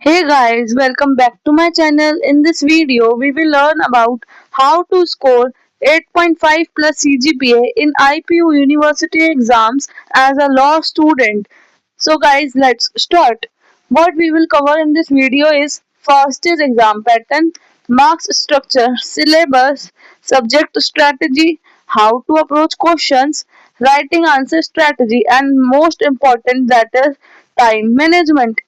Hey guys, welcome back to my channel. In this video, we will learn about how to score 8.5 plus CGPA in IPU University exams as a law student. So guys, let's start. What we will cover in this video is first is exam pattern, marks structure, syllabus, subject strategy, how to approach questions, writing answer strategy, and most important that is time management.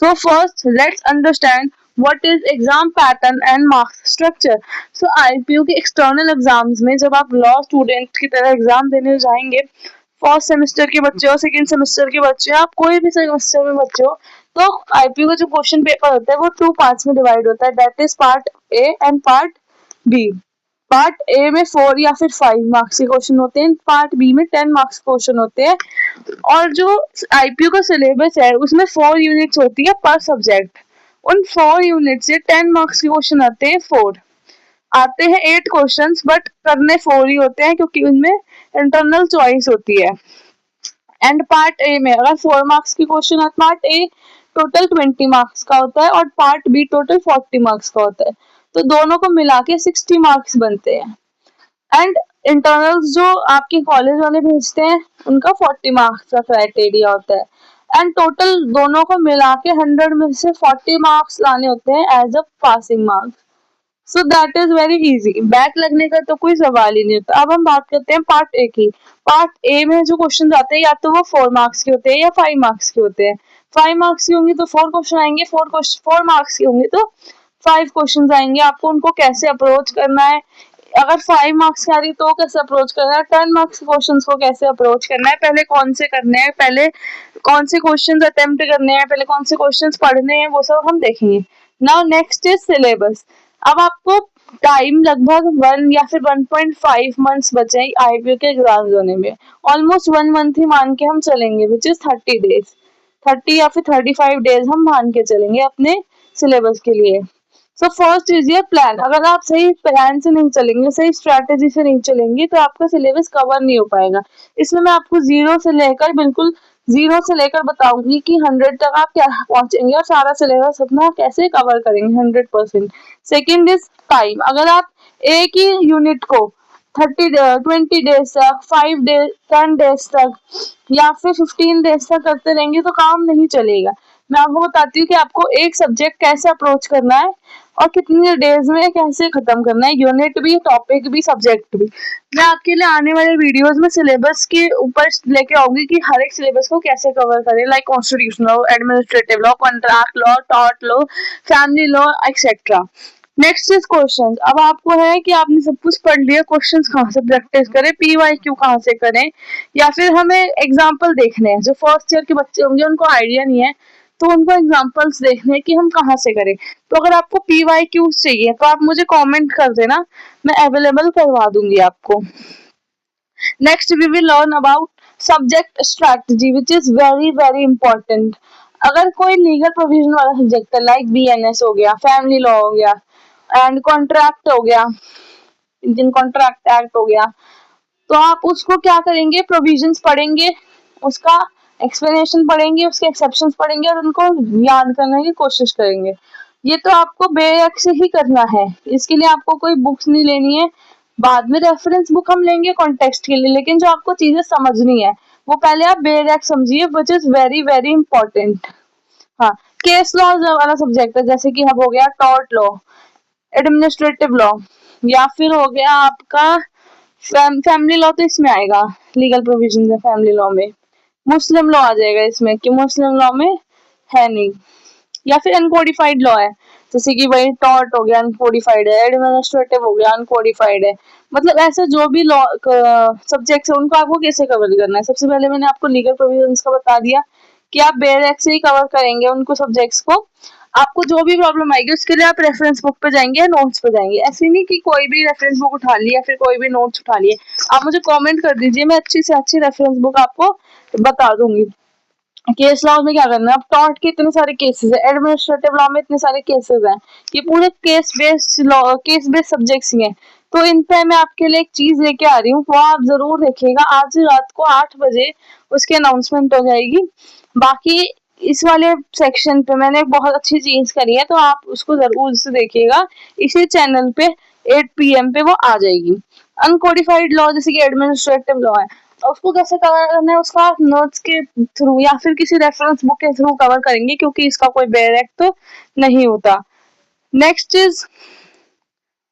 So first, let's understand what is exam pattern and marks structure. So IPU के external exams में जब आप law student की तरह exam देने जाएंगे, first semester के बच्चे हो, सेकंड सेमेस्टर के बच्चे हो, आप कोई भी सेमेस्टर में बच्चे हो, तो आईपीयू का जो क्वेश्चन पेपर होता है वो टू पार्ट्स में डिवाइड होता है. That is part A and part B. Part A में 4 या फिर 5 मार्क्स के क्वेश्चन होते हैं, पार्ट बी में 10 मार्क्स के क्वेश्चन होते हैं. और जो आईपीयू का सिलेबस है उसमें 4 यूनिट्स होती है पर सब्जेक्ट. उन 4 यूनिट से 10 मार्क्स के क्वेश्चन आते हैं. 4 आते हैं 8 क्वेश्चंस, बट करने 4 ही होते हैं क्योंकि उनमें इंटरनल चॉइस होती है. एंड पार्ट ए में अगर 4 मार्क्स के क्वेश्चन आते, पार्ट ए टोटल 20 मार्क्स का होता है और पार्ट बी टोटल 40 मार्क्स का होता है. तो दोनों को मिला के 60 मार्क्स बनते हैं. एंड इंटरनल्स जो आपके कॉलेज वाले भेजते हैं उनका 40 मार्क्स का क्राइटेरिया होता है. एंड टोटल दोनों को मिला के 100 में से 40 मार्क्स लाने होते हैं as a passing marks. So that is very easy. Back लगने का तो कोई सवाल ही नहीं होता. अब हम बात करते हैं पार्ट ए की. पार्ट ए में जो क्वेश्चन आते हैं या तो वो 4 मार्क्स के होते हैं या 5 मार्क्स के होते हैं. 5 मार्क्स की होंगे तो 4 क्वेश्चन आएंगे, 4 मार्क्स की होंगे तो 5 क्वेश्चन आएंगे. आपको उनको कैसे अप्रोच करना है, अगर 5 मार्क्स की आ रही तो कैसे अप्रोच करना है, 10 मार्क्स के क्वेश्चंस को कैसे अप्रोच करना है, पहले कौन से करने हैं, पहले कौन से क्वेश्चंस अटेम्प्ट करने हैं, पहले कौन से क्वेश्चंस पढ़ने हैं, वो सब हम देखेंगे. Now next is syllabus. अब आपको टाइम लगभग 1 या फिर 1.5 मंथ्स बचे आईपीयू के एग्जाम होने में. ऑलमोस्ट 1 मंथ ही मान के हम चलेंगे, विच इज 30 डेज. 30 या फिर 35 डेज हम मान के चलेंगे अपने सिलेबस के लिए. So first is your plan. अगर आप सही प्लान से नहीं चलेंगे, सही स्ट्रैटेजी से नहीं चलेंगे, तो आपका सिलेबस कवर नहीं हो पाएगा. इसमें मैं आपको बिल्कुल जीरो से लेकर बताऊंगी कि 100 तक आप क्या पहुंचेंगे और सारा सिलेबस अपना कैसे कवर करेंगे 100%. Second is time. अगर आप एक ही यूनिट को 20 डेज तक, 5 डेज, 10 डेज तक या फिर 15 डेज तक करते रहेंगे तो काम नहीं चलेगा. मैं आपको बताती हूँ कि आपको एक सब्जेक्ट कैसे अप्रोच करना है और कितने डेज में कैसे खत्म करना है, यूनिट भी, टॉपिक भी, सब्जेक्ट भी. मैं आपके लिए आने वाले वीडियोस में सिलेबस के ऊपर लेके आऊंगी कि हर एक सिलेबस को कैसे कवर करें, like constitutional law, administrative law, contract law, tort law, family law, etcetera. Next is question. अब आपको है कि आपने सब कुछ पढ़ लिया, क्वेश्चन कहाँ से प्रैक्टिस करें, पीवाईक्यू कहाँ से करें, या फिर हमें एग्जाम्पल देखने हैं. जो फर्स्ट ईयर के बच्चे होंगे उनको आइडिया नहीं है तो उनको एग्जाम्पल्स देखने कि हम कहाँ से करें. तो अगर आपको पीवाईक्यू चाहिए तो आप मुझे कमेंट कर देना, मैं अवेलेबल करवा दूंगी आपको. Next we will learn about subject strategy which is very very important. अगर कोई लीगल प्रोविजन वाला सब्जेक्ट है, लाइक बीएनएस हो गया, फैमिली लॉ हो गया, एंड कॉन्ट्रैक्ट हो गया, इंडियन कॉन्ट्रैक्ट एक्ट हो गया, तो आप उसको क्या करेंगे, प्रोविजंस पढ़ेंगे, उसका एक्सप्लेनेशन पढ़ेंगे, उसके एक्सेप्शंस पढ़ेंगे और उनको याद करने की कोशिश करेंगे. ये तो आपको बेरक से ही करना है. इसके लिए आपको कोई बुक्स नहीं लेनी है. बाद में रेफरेंस बुक हम लेंगे कॉन्टेक्स्ट के लिए, लेकिन जो आपको चीजें समझनी है वो पहले आप बेरक समझिए, विच इज वेरी वेरी इंपॉर्टेंट. हाँ, केस लॉ वाला सब्जेक्ट है, जैसे कि अब हो गया टॉर्ट लॉ, एडमिनिस्ट्रेटिव लॉ, या फिर हो गया आपका फैमिली लॉ. तो इसमें आएगा लीगल प्रोविजन है फैमिली लॉ में. मुस्लिम लॉ आ जाएगा इसमें कि मुस्लिम लॉ में है नहीं, या फिर अनकोडिफाइड लॉ है, जैसे कि भाई टॉर्ट हो गया अनकोडिफाइड है, एडमिनिस्ट्रेटिव हो गया अनकोडिफाइड है. मतलब ऐसे जो भी लॉ सब्जेक्ट्स है उनको आपको कैसे कवर करना है. सबसे पहले मैंने आपको लीगल प्रोविजंस का बता दिया कि आप बेरक से ही कवर करेंगे उनको सब्जेक्ट्स को. आपको जो भी प्रॉब्लम आएगी उसके लिए आप रेफरेंस बुक पे जाएंगे या नोट्स पे जाएंगे. ऐसे नहीं कि कोई भी रेफरेंस बुक उठा लिया फिर कोई भी नोट्स उठा लिए. आप मुझे कमेंट कर दीजिए, मैं अच्छी से अच्छी रेफरेंस बुक आपको बता दूंगी. केस लॉ में क्या करना है, अब टॉर्ट के इतने सारे केसेस है, एडमिनिस्ट्रेटिव लॉ में इतने सारे केसेस हैं, ये पूरे case based law, case based subjects ही हैं. तो इन पे मैं आपके लिए एक चीज लेके आ रही हूँ, वो आप जरूर देखिएगा. आज रात को 8 बजे उसकी अनाउंसमेंट हो जाएगी. बाकी इस वाले सेक्शन पे मैंने एक बहुत अच्छी चीज करी है, तो आप उसको जरूर से देखिएगा। इसी चैनल पे 8 PM पे वो आ जाएगी। अनकोडिफाइड लॉ जैसे कि एडमिनिस्ट्रेटिव लॉ है, उसको कैसे कवर करना है उसका नोट्स के थ्रू या फिर किसी रेफरेंस बुक के थ्रू कवर करेंगे, क्योंकि इसका कोई डायरेक्ट तो नहीं होता। Next is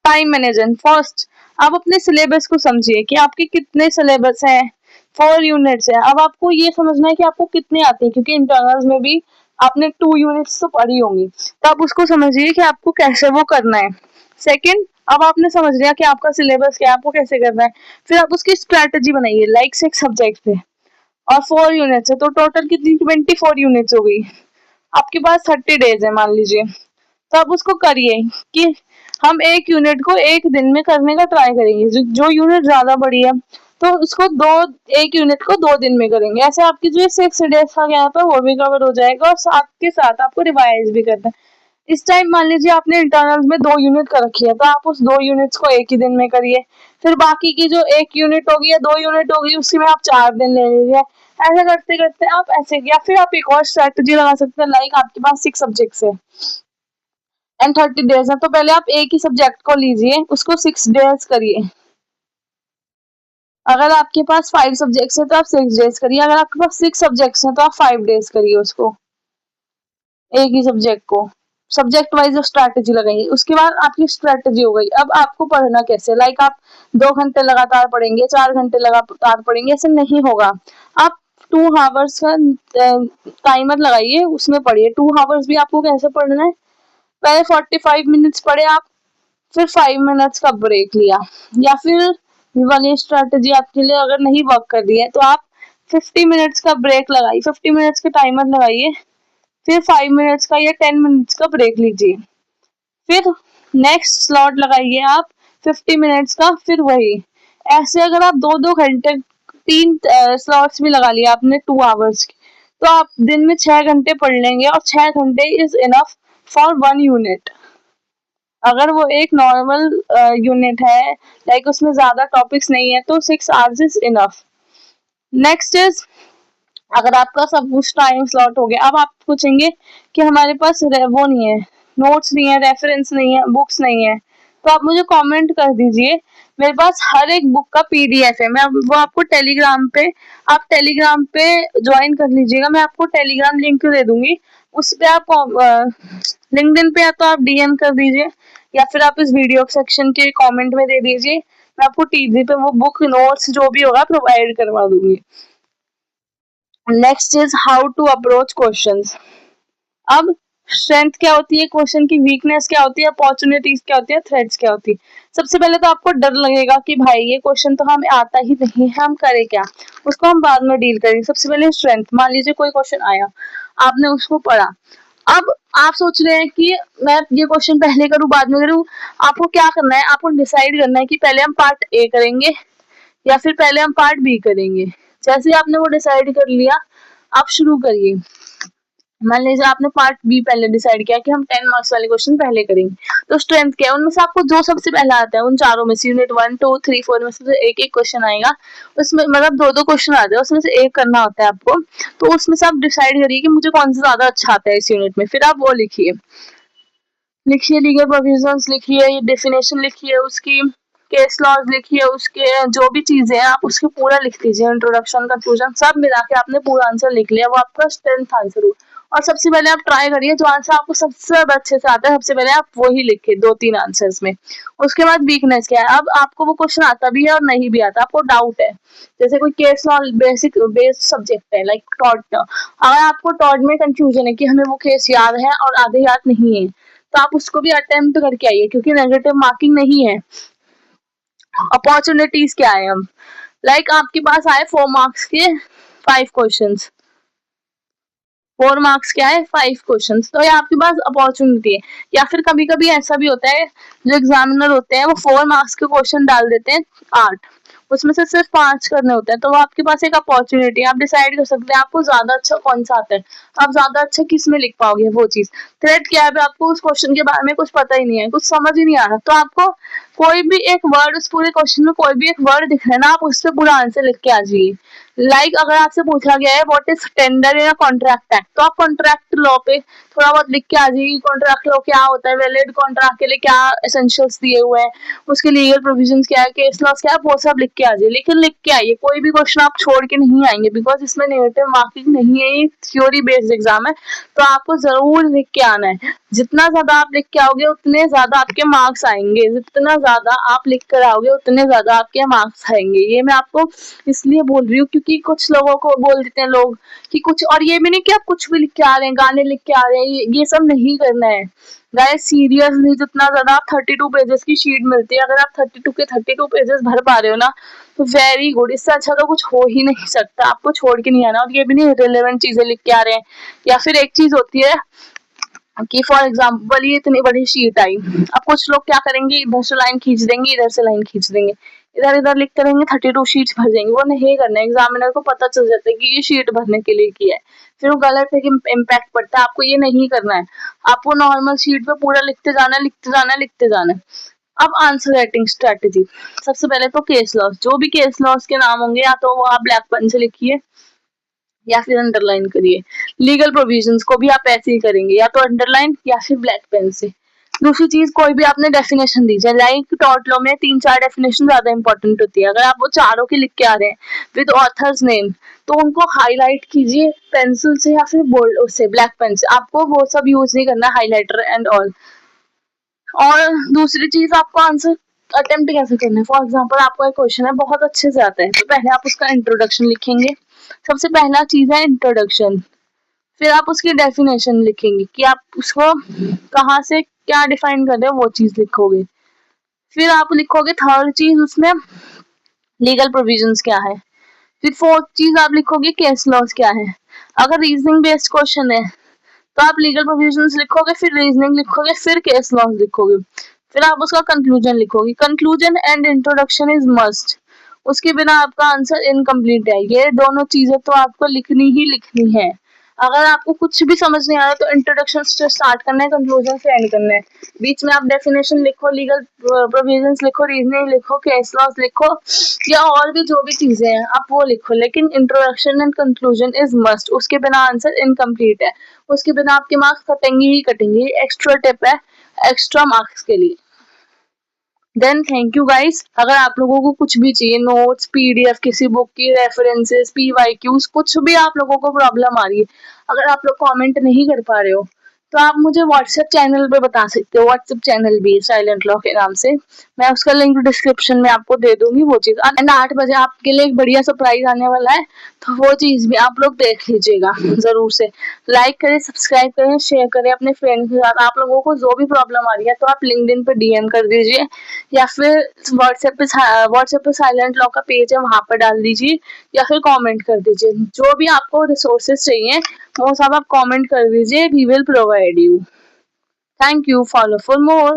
time management. First, आप अपने सिलेबस को समझिए कि आपके कितने सिलेबस हैं। 4 यूनिट्स है। अब आपको ये समझना है कि आपको कितने आते हैं, क्योंकि इंटरनल्स में भी आपने 2 यूनिट्स तो पढ़ी होंगी, तो आप उसको समझिए कि आपको कैसे वो करना है। सेकंड, अब आपने समझ लिया कि आपका सिलेबस क्या है, आपको कैसे करना है, फिर आप उसकी स्ट्रेटेजी बनाइए। लाइक 6 सब्जेक्ट थे और 4 यूनिट्स है, तो टोटल कितनी 24 यूनिट्स हो गई। आपके पास 30 डेज है मान लीजिए, तो आप उसको करिए कि हम एक यूनिट को एक दिन में करने का ट्राई करेंगे। जो यूनिट ज्यादा बड़ी है तो उसको एक यूनिट को 2 दिन में करेंगे। ऐसे आपकी जो 6 डेज का गैप है वो भी कवर हो जाएगा, और साथ के साथ आपको रिवाइज भी करना है। इस टाइम मान लीजिए आपने इंटरनल में 2 यूनिट कर रखी है, तो आप उस 2 यूनिट्स को एक ही दिन में करिए। फिर बाकी की जो 1 यूनिट होगी या 2 यूनिट होगी उसकी में आप 4 दिन ले लीजिए। ऐसे करते करते आप ऐसे, या फिर आप एक और स्ट्रेटेजी लगा सकते हैं। लाइक आपके पास 6 सब्जेक्ट्स है एंड 30 डेज है, तो पहले आप एक ही सब्जेक्ट को लीजिए, उसको 6 डेज करिए। अगर आपके पास 5 सब्जेक्ट्स है तो आप 6 डेज करिए। अगर आपके पास 6 सब्जेक्ट्स हैं तो आप 5 डेज करिए उसको, एक ही सब्जेक्ट को। सब्जेक्ट वाइज स्ट्रैटेजी लगाइए। उसके बाद आपकी स्ट्रैटेजी हो गई। अब आपको पढ़ना कैसे, लाइक आप 2 घंटे लगातार पढ़ेंगे, 4 घंटे लगातार पढ़ेंगे, ऐसे नहीं होगा। आप 2 आवर्स का टाइमर लगाइए, उसमें पढ़िए। 2 आवर्स भी आपको कैसे पढ़ना है, पहले 45 मिनट्स पढ़े आप, फिर 5 मिनट्स का ब्रेक लिया। या फिर ये वाली स्ट्रैटेजी आपके लिए अगर नहीं वर्क कर रही है तो आप 50 मिनट्स का ब्रेक लगाइए, 50 मिनट्स का टाइमर लगाइए, फिर 5 मिनट्स का या 10 मिनट्स का ब्रेक लीजिए, फिर नेक्स्ट स्लॉट लगाइए आप 50 मिनट्स का, फिर वही। ऐसे अगर आप 2-2 घंटे 3 स्लॉट्स भी लगा लिया आपने 2 आवर्स की, तो आप दिन में 6 घंटे पढ़ लेंगे, और 6 घंटे इज इनफ फॉर 1 यूनिट। अगर वो एक नॉर्मल यूनिट है, लाइक उसमें ज्यादा टॉपिक्स नहीं है, तो 6 hours is enough. Next is, अगर आपका सब कुछ टाइम स्लॉट हो गया, अब आप पूछेंगे कि हमारे पास वो नहीं है, नोट्स नहीं है, रेफरेंस नहीं है, बुक्स नहीं है, तो आप मुझे कमेंट कर दीजिए। मेरे पास हर एक बुक का PDF है, मैं वो आपको टेलीग्राम पे, आप टेलीग्राम पे ज्वाइन कर लीजिएगा। मैं आपको टेलीग्राम लिंक दे दूंगी, उस पे आप लिंक्डइन पे या तो आप DM कर दीजिए, या फिर आप इस वीडियो सेक्शन के कमेंट में दे दीजिए। मैं आपको टीजी पे वो बुक नोट्स जो भी होगा प्रोवाइड करवा दूंगी। Next is how to approach questions. अब स्ट्रेंथ क्या होती है क्वेश्चन की, वीकनेस क्या होती है, अपॉर्चुनिटीज क्या होती है, थ्रेट्स क्या होती है। सबसे पहले तो आपको डर लगेगा कि भाई ये क्वेश्चन तो हमें आता ही नहीं है, हम करें क्या, उसको हम बाद में डील करेंगे। सबसे पहले स्ट्रेंथ, मान लीजिए कोई क्वेश्चन आया, आपने उसको पढ़ा, अब आप सोच रहे हैं कि मैं ये क्वेश्चन पहले करूं बाद में करूं। आपको क्या करना है, आपको डिसाइड करना है कि पहले हम पार्ट A करेंगे या फिर पहले हम पार्ट B करेंगे। जैसे आपने वो डिसाइड कर लिया, आप शुरू करिए। मान लीजिए आपने पार्ट B पहले डिसाइड किया कि हम 10 मार्क्स वाले क्वेश्चन पहले करेंगे, तो स्ट्रेंथ क्या है, उनमें से आपको जो सबसे पहला आता है उन चारों में से, यूनिट 1, 2, 3, 4 में से एक एक क्वेश्चन आएगा, उसमें मतलब 2-2 क्वेश्चन आते हैं, उसमें से एक करना होता है आपको। तो उसमें से आप डिसाइड करिए कि मुझे कौन सा ज्यादा अच्छा आता है इस यूनिट में, फिर आप वो लिखिए। लीगल प्रोविजंस लिखिए, डेफिनेशन लिखिए उसकी, केस लॉज लिखिए उसके, जो भी चीजें हैं आप उसके पूरा लिख दीजिए। इंट्रोडक्शन, कंक्लूजन सब मिला के आपने पूरा आंसर लिख लिया, वो आपका 10th आंसर हुआ। और सबसे पहले आप ट्राई करिए जो आंसर आपको सबसे ज्यादा अच्छे से आता है, सबसे पहले आप वही लिखिए 2-3 आंसर्स में। उसके बाद वीकनेस क्या है, अब आपको वो क्वेश्चन आता भी है और नहीं भी आता, आपको डाउट है, जैसे कोई case law basic based subject है लाइक टॉट, अगर आपको टॉट में कंफ्यूजन है कि हमें वो केस याद है और आधे याद नहीं है, तो आप उसको भी अटेम्प्ट करके आइए, क्योंकि नेगेटिव मार्किंग नहीं है। अपॉर्चुनिटीज क्या है, हम लाइक आपके पास आए 4 मार्क्स के 5 क्वेश्चंस, 4 मार्क्स क्या है 5 क्वेश्चंस, तो ये आपके पास अपॉर्चुनिटी है। या फिर कभी कभी ऐसा भी होता है, जो एग्जामिनर होते हैं वो 4 मार्क्स के क्वेश्चन डाल देते हैं 8, उसमें से सिर्फ 5 करने होते हैं, तो वो आपके पास एक अपॉर्चुनिटी है, आप डिसाइड कर सकते हैं आपको ज्यादा अच्छा कौन सा आता है, आप ज्यादा अच्छा किस में लिख पाओगे वो चीज। थ्रेट क्या है, आपको उस क्वेश्चन के बारे में कुछ पता ही नहीं है, कुछ समझ ही नहीं आ रहा, तो आपको कोई भी एक वर्ड उस पूरे क्वेश्चन में कोई भी एक वर्ड दिख रहा है ना, आप उससे पूरा आंसर लिख के आ जाइए। अगर आपसे पूछा गया है what is tender in a contract act, तो आप कॉन्ट्रैक्ट लॉ पे थोड़ा बहुत लिख के आ जाइए। कॉन्ट्रैक्ट लॉ क्या होता है, वैलिड कॉन्ट्रैक्ट के लिए क्या एसेंशियल्स दिए हुए हैं, उसके लीगल प्रोविजंस क्या है, केस लॉस क्या है, वो सब लिख के आ जाइए। लेकिन लिख के आइए, कोई भी क्वेश्चन आप छोड़ के नहीं आएंगे, बिकॉज इसमें नेगेटिव मार्किंग नहीं है, ये थ्योरी बेस्ड एग्जाम है। तो आपको जरूर लिख के आना है। जितना ज्यादा आप लिख के आओगे उतने ज्यादा आपके मार्क्स आएंगे, जितना ज्यादा आप लिख कर आओगे उतने ज्यादा आपके मार्क्स आएंगे। ये मैं आपको इसलिए बोल रही हूँ क्योंकि कुछ लोगों को बोल देते हैं लोग कि कुछ, और ये भी नहीं कि आप कुछ भी लिख के आ रहे हैं, गाने लिख के आ रहे हैं, ये सब नहीं करना है गाइस। सीरियसली जितना ज्यादा आप 32 पेजेस की शीट मिलती है, अगर आप 32 के 32 पेजेस भर पा रहे हो ना, तो वेरी गुड। इससे अच्छा तो कुछ हो ही नहीं सकता। आपको छोड़ के नहीं आना, और ये भी नहीं रिलेवेंट चीजें लिख के आ रहे हैं। या फिर एक चीज होती है कि फॉर एग्जाम्पल ये इतनी बड़ी शीट आई, अब कुछ लोग क्या करेंगे, इधर से लाइन खींच देंगे, इधर से लाइन खींच देंगे, इधर इधर लिखते रहेंगे, 32 शीट्स भर जाएंगे। वो नहीं करना है, एग्जामिनर को पता चल जाता है कि ये शीट भरने के लिए किया है, फिर वो गलत है कि इम्पैक्ट पड़ता है। आपको ये नहीं करना है, आपको नॉर्मल शीट पे पूरा लिखते जाना है, लिखते जाना है, लिखते जाना है। अब आंसर राइटिंग स्ट्रेटेजी, सबसे पहले तो केस लॉस, जो भी केस लॉस के नाम होंगे या तो वो आप ब्लैक पेन से लिखिए या फिर अंडरलाइन करिए। लीगल प्रोविजंस को भी आप ऐसे ही करेंगे, या तो अंडरलाइन या फिर ब्लैक पेन से। दूसरी चीज, कोई भी आपने डेफिनेशन दी, लाइक टॉर्ट लॉ में 3-4 डेफिनेशन ज्यादा इंपॉर्टेंट होती है। अगर आप वो चारों की लिख के आ रहे हैं विद ऑथर्स नेम, तो उनको हाईलाइट कीजिए पेंसिल से या फिर बोल्ड उससे ब्लैक पेन से। आपको वो सब यूज नहीं करना, हाईलाइटर एंड ऑल। और दूसरी चीज, आपको आंसर अटेम्प्ट कैसे करना है। फॉर एग्जाम्पल आपको एक क्वेश्चन है, बहुत अच्छे से आता है, तो पहले आप उसका इंट्रोडक्शन लिखेंगे। सबसे पहला चीज है इंट्रोडक्शन। फिर आप उसकी डेफिनेशन लिखेंगे कि आप उसको कहाँ से क्या डिफाइन कर रहे हो, वो चीज लिखोगे। फिर आप लिखोगे थर्ड चीज उसमें लीगल प्रोविजंस क्या है। फिर फोर्थ चीज आप लिखोगे केस लॉस क्या है। अगर रीजनिंग बेस्ड क्वेश्चन है तो आप लीगल प्रोविजंस लिखोगे, फिर रीजनिंग लिखोगे, फिर केस लॉस लिखोगे, फिर आप उसका कंक्लूजन लिखोगे। Conclusion and introduction is must, उसके बिना आपका आंसर इनकम्प्लीट है। ये दोनों चीजें तो आपको लिखनी ही लिखनी है। अगर आपको कुछ भी समझ नहीं आ रहा तो इंट्रोडक्शन से स्टार्ट करना है, कंक्लूजन से एंड करना है। बीच में आप डेफिनेशन लिखो, लीगल प्रोविजंस लिखो, रीजनिंग लिखो, केस लॉस लिखो, या और भी जो भी चीजें हैं आप वो लिखो, लेकिन introduction and conclusion is must. उसके बिना आंसर इनकम्प्लीट है, उसके बिना आपके मार्क्स कटेंगे ही कटेंगे। एक्स्ट्रा टिप है एक्स्ट्रा मार्क्स के लिए। Then thank you guys. अगर आप लोगों को कुछ भी चाहिए, नोट्स, पीडीएफ किसी बुक की, रेफरेंसेस, पीवाईक्यूज, कुछ भी आप लोगों को प्रॉब्लम आ रही है, अगर आप लोग कमेंट नहीं कर पा रहे हो तो आप मुझे व्हाट्सएप चैनल पे बता सकते हो। व्हाट्सएप चैनल भी साइलेंट लॉ के नाम से, मैं उसका लिंक डिस्क्रिप्शन में आपको दे दूंगी वो चीज। एंड 8 बजे आपके लिए एक बढ़िया सरप्राइज आने वाला है, तो वो चीज भी आप लोग देख लीजिएगा जरूर से। लाइक करें, सब्सक्राइब करें, शेयर करें अपने फ्रेंड्स के साथ। आप लोगों को जो भी प्रॉब्लम आ रही है तो आप लिंक्डइन पे डीएम कर दीजिए, या फिर व्हाट्सएप पे साइलेंट लॉ का पेज है वहां पर डाल दीजिए, या फिर कमेंट कर दीजिए। जो भी आपको रिसोर्सेज चाहिए वो सब आप कमेंट कर दीजिए, we will provide you. Thank you, follow for more.